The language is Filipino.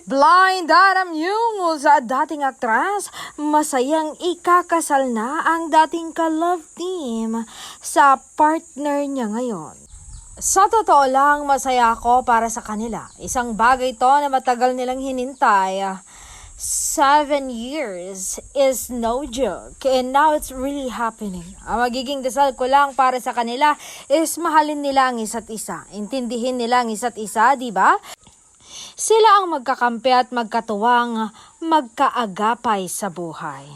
Blind Adam yung sa dating aktras, masayang ikakasal na ang dating ka-love team sa partner niya ngayon. Sa totoo lang, masaya ako para sa kanila. Isang bagay to na matagal nilang hinintay. 7 years is no joke and now it's really happening. Ang magiging dasal ko lang para sa kanila is mahalin nila ang isa't isa. Intindihin nila ang isa't isa, di ba? Sila ang magkakampi at magkatuwang magkaagapay sa buhay.